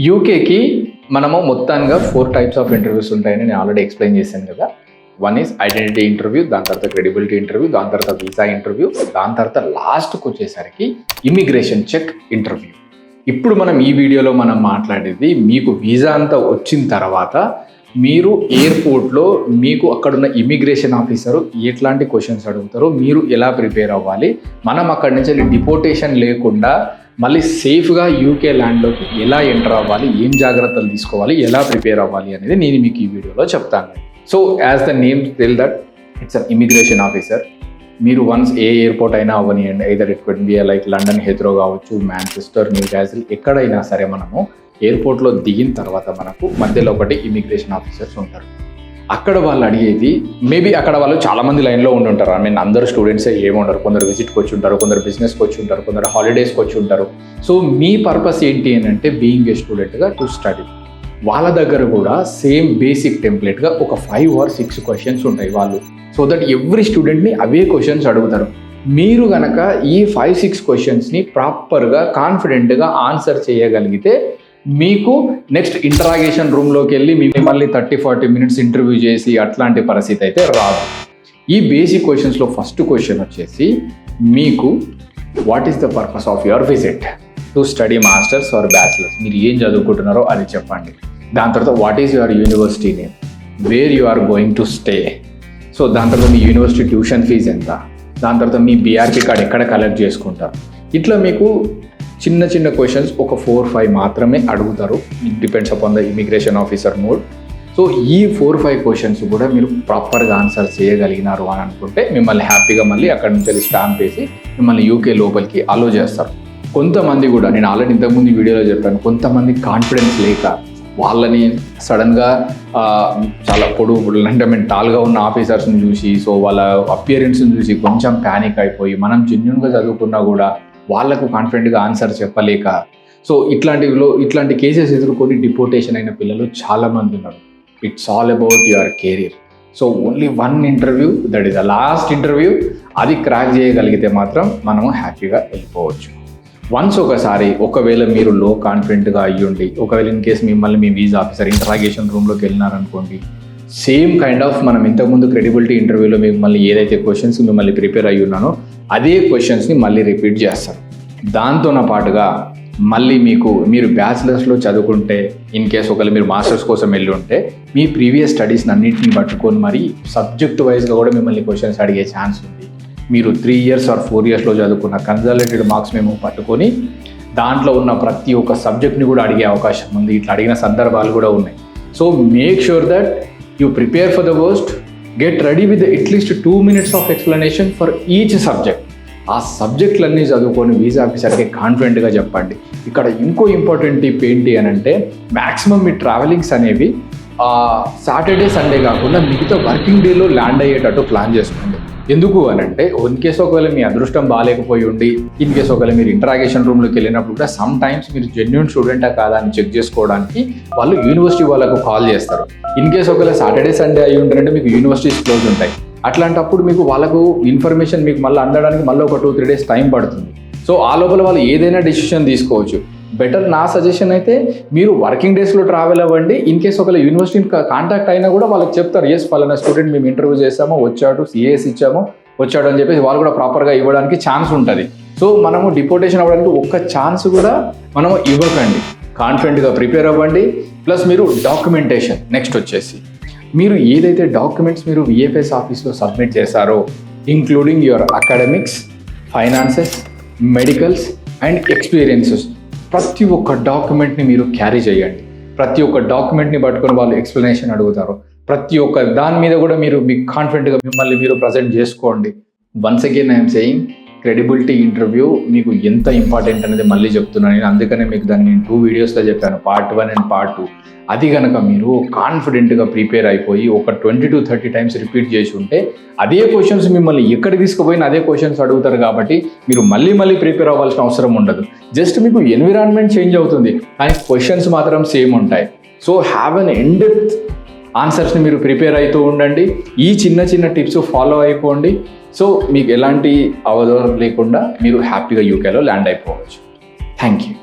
యూకేకి మనము మొత్తంగా 4 types of interviews ఉంటాయని నేను ఆల్రెడీ ఎక్స్ప్లెయిన్ చేశాను కదా. వన్ ఈజ్ ఐడెంటిటీ ఇంటర్వ్యూ, దాని తర్వాత క్రెడిబిలిటీ ఇంటర్వ్యూ, దాని తర్వాత వీసా ఇంటర్వ్యూ, దాని తర్వాత లాస్ట్కి వచ్చేసరికి ఇమిగ్రేషన్ చెక్ ఇంటర్వ్యూ. ఇప్పుడు మనం ఈ వీడియోలో మనం మాట్లాడేది మీకు వీసా అంతా వచ్చిన తర్వాత మీరు ఎయిర్పోర్ట్లో మీకు అక్కడున్న ఇమిగ్రేషన్ ఆఫీసరు ఎట్లాంటి క్వశ్చన్స్ అడుగుతారో, మీరు ఎలా ప్రిపేర్ అవ్వాలి, మనం అక్కడి నుంచి డిపోటేషన్ లేకుండా మళ్ళీ సేఫ్గా యూకే ల్యాండ్లోకి ఎలా ఎంటర్ అవ్వాలి, ఏం జాగ్రత్తలు తీసుకోవాలి, ఎలా ప్రిపేర్ అవ్వాలి అనేది నేను మీకు ఈ వీడియోలో చెప్తాను. So as the name tell that it's an immigration officer. మీరు వన్స్ ఏ ఎయిర్పోర్ట్ అయినా అవ్వనియండి, either it could be like London Heathrow కావచ్చు, మాంచెస్టర్, న్యూకాసిల్, ఎక్కడైనా సరే మనము ఎయిర్పోర్ట్లో దిగిన తర్వాత మనకు మధ్యలో ఒకటి ఇమిగ్రేషన్ ఆఫీసర్స్ ఉంటారు. అక్కడ వాళ్ళు అడిగేది మేబీ అక్కడ వాళ్ళు చాలామంది లైన్లో ఉండుంటారు. ఐ మీన్ అందరు స్టూడెంట్సే ఏముంటారు, కొందరు విజిట్కి వచ్చి ఉంటారు, కొందరు బిజినెస్కి వచ్చి ఉంటారు, కొందరు హాలిడేస్కి వచ్చి ఉంటారు. సో మీ పర్పస్ ఏంటి అని అంటే బీయింగ్ ఏ స్టూడెంట్గా టు స్టడీ. వాళ్ళ దగ్గర కూడా సేమ్ బేసిక్ టెంప్లెట్గా ఒక 5 or 6 క్వశ్చన్స్ ఉంటాయి వాళ్ళు. సో దట్ ఎవ్రీ స్టూడెంట్ని అవే క్వశ్చన్స్ అడుగుతారు. మీరు కనుక ఈ 5-6 క్వశ్చన్స్ని ప్రాపర్గా కాన్ఫిడెంట్గా ఆన్సర్ చేయగలిగితే మీకు నెక్స్ట్ ఇంటరాగేషన్ రూమ్లోకి వెళ్ళి మిమ్మల్ని 30-40 minutes ఇంటర్వ్యూ చేసి అట్లాంటి పరిస్థితి అయితే రాదు. ఈ బేసిక్ క్వశ్చన్స్లో ఫస్ట్ క్వశ్చన్ వచ్చేసి మీకు what is the purpose of your visit to study masters or bachelors, మీరు ఏం చదువుకుంటున్నారో అది చెప్పండి. దాని తర్వాత what is your university name, where you are going to stay, so దాని తర్వాత మీ యూనివర్సిటీ ట్యూషన్ ఫీజు ఎంత, దాని తర్వాత మీ బీఆర్పీ కార్డ్ ఎక్కడ కలెక్ట్ చేసుకుంటారు. ఇట్లా మీకు చిన్న చిన్న క్వశ్చన్స్ ఒక 4-5 మాత్రమే అడుగుతారు. It depends upon the immigration officer mode. So ఈ 4-5 క్వశ్చన్స్ కూడా మీరు ప్రాపర్గా ఆన్సర్ చేయగలిగినారు అని అనుకుంటే మిమ్మల్ని హ్యాపీగా మళ్ళీ అక్కడి నుంచి స్టాంప్ వేసి మిమ్మల్ని యూకే లోపలికి అలో చేస్తారు. కొంతమంది కూడా నేను ఆల్రెడీ ఇంతకుముందు వీడియోలో చెప్పాను, కొంతమంది కాన్ఫిడెన్స్ లేక వాళ్ళని సడన్గా చాలా పొడుగు అంటే టాల్గా ఉన్న ఆఫీసర్స్ని చూసి, సో వాళ్ళ అపియరెన్స్ని చూసి కొంచెం ప్యానిక్ అయిపోయి మనం జెన్యూన్గా చదువుకున్నా కూడా వాళ్ళకు కాన్ఫిడెంట్గా ఆన్సర్ చెప్పలేక, సో ఇట్లాంటి కేసెస్ ఎదుర్కొని డిపోటేషన్ అయిన పిల్లలు చాలామంది ఉన్నారు. It's all about your career. So only 1 interview, that is the last interview. అది క్రాక్ చేయగలిగితే మాత్రం మనము హ్యాపీగా వెళ్ళిపోవచ్చు. వన్స్ ఒకవేళ మీరు లో కాన్ఫిడెంట్గా అయ్యుండి, ఒకవేళ ఇన్ కేసు మిమ్మల్ని మీ వీసా ఆఫీసర్ ఇంటరాగేషన్ రూమ్లోకి వెళ్ళినారనుకోండి, సేమ్ కైండ్ ఆఫ్ మనం ఇంతకుముందు క్రెడిబిలిటీ ఇంటర్వ్యూలో మిమ్మల్ని ఏదైతే క్వశ్చన్స్ మిమ్మల్ని ప్రిపేర్ అయ్యి ఉన్నానో అదే క్వశ్చన్స్ని మళ్ళీ రిపీట్ చేస్తారు. దాంతోన పాటుగా మళ్ళీ మీరు బ్యాచిలర్స్లో చదువుకుంటే, ఇన్ కేసు ఒకవేళ మీరు మాస్టర్స్ కోసం వెళ్ళి ఉంటే మీ ప్రీవియస్ స్టడీస్ని అన్నింటినీ పట్టుకొని మరి సబ్జెక్ట్ వైజ్గా కూడా మిమ్మల్ని క్వశ్చన్స్ అడిగే ఛాన్స్ ఉంది. మీరు 3 years or 4 yearsలో చదువుకున్న కన్సల్టేటెడ్ మార్క్స్ మేము పట్టుకొని దాంట్లో ఉన్న ప్రతి ఒక్క సబ్జెక్ట్ని కూడా అడిగే అవకాశం ఉంది. ఇట్లా అడిగిన సందర్భాలు కూడా ఉన్నాయి. So make sure that you prepare for the worst, get ready with at least 2 minutes of explanation for each subject. ఆ సబ్జెక్టులన్నీ చదువుకొని వీసా ఆఫీసర్కి కాన్ఫిడెంట్గా చెప్పండి. ఇక్కడ ఇంకో ఇంపార్టెంట్ టిప్ ఏంటి అని అంటే మ్యాక్సిమం మీ ట్రావెలింగ్స్ అనేవి సాటర్డే సండే కాకుండా మిగతా వర్కింగ్ డేలో ల్యాండ్ అయ్యేటట్టు ప్లాన్ చేసుకోండి. ఎందుకు అని అంటే ఇన్ కేసు ఒకవేళ మీ అదృష్టం బాగాలేకపోయి ఉండి, ఇన్ కేసు ఒకవేళ మీరు ఇంటరాగేషన్ రూమ్లోకి వెళ్ళినప్పుడు కూడా సమ్ టైమ్స్ మీరు జెన్యూన్ స్టూడెంటా కాదా అని చెక్ చేసుకోవడానికి వాళ్ళు యూనివర్సిటీ వాళ్ళకు కాల్ చేస్తారు. ఇన్ కేసు ఒకవేళ సాటర్డే సండే అయ్యి ఉంటారంటే మీకు యూనివర్సిటీస్ క్లోజ్ ఉంటాయి. అట్లాంటప్పుడు మీకు వాళ్ళకు ఇన్ఫర్మేషన్ మీకు మళ్ళీ అందడానికి మళ్ళీ ఒక 2-3 days టైం పడుతుంది. సో ఆ లోపల వాళ్ళు ఏదైనా డెసిషన్ తీసుకోవచ్చు. బెటర్ నా సజెషన్ అయితే మీరు వర్కింగ్ డేస్లో ట్రావెల్ అవ్వండి. ఇన్ కేసు ఒకవేళ యూనివర్సిటీని కాంటాక్ట్ అయినా కూడా వాళ్ళకి చెప్తారు, ఎస్ ఫలానా స్టూడెంట్ మేము ఇంటర్వ్యూ చేసాము, వచ్చాడు, సిఏఎస్ ఇచ్చాము, వచ్చాడు అని చెప్పేసి వాళ్ళు కూడా ప్రాపర్గా ఇవ్వడానికి ఛాన్స్ ఉంటుంది. సో మనము డిపోటేషన్ అవ్వడానికి ఒక్క ఛాన్స్ కూడా మనము ఇవ్వకండి. కాన్ఫిడెంట్గా ప్రిపేర్ అవ్వండి. ప్లస్ మీరు డాక్యుమెంటేషన్, నెక్స్ట్ వచ్చేసి మీరు ఏదైతే డాక్యుమెంట్స్ మీరు విఎఫ్ఎస్ ఆఫీస్లో సబ్మిట్ చేశారో including your academics, finances, medicals and experiences, ప్రతి ఒక్క డాక్యుమెంట్ని మీరు క్యారీ చేయండి. ప్రతి ఒక్క డాక్యుమెంట్ని పట్టుకొని వాళ్ళు ఎక్స్ప్లెనేషన్ అడుగుతారు. ప్రతి ఒక్క దాని మీద కూడా మీకు కాన్ఫిడెంట్గా మిమ్మల్ని మీరు ప్రజెంట్ చేసుకోండి. Once again I'm saying credibility interview మీకు ఎంత ఇంపార్టెంట్ అనేది మళ్ళీ చెప్తున్నాను నేను. అందుకనే మీకు దాన్ని నేను 2 videosలో చెప్పాను, Part 1 and Part 2. అది కనుక మీరు కాన్ఫిడెంట్గా ప్రిపేర్ అయిపోయి ఒక 20-30 times రిపీట్ చేసి ఉంటే అదే క్వశ్చన్స్ మిమ్మల్ని ఎక్కడికి తీసుకుపోయినా అదే క్వశ్చన్స్ అడుగుతారు. కాబట్టి మీరు మళ్ళీ ప్రిపేర్ అవ్వాల్సిన అవసరం ఉండదు. జస్ట్ మీకు ఎన్విరాన్మెంట్ చేంజ్ అవుతుంది కానీ క్వశ్చన్స్ మాత్రం సేమ్ ఉంటాయి. సో హ్యావ్ అన్ ఇన్-డెప్త్ ఆన్సర్స్ని మీరు ప్రిపేర్ అవుతూ ఉండండి. ఈ చిన్న టిప్స్ ఫాలో అయిపోండి. సో మీకు ఎలాంటి అవరోధం లేకుండా మీరు హ్యాపీగా యూకేలో ల్యాండ్ అయిపోవచ్చు. Thank you.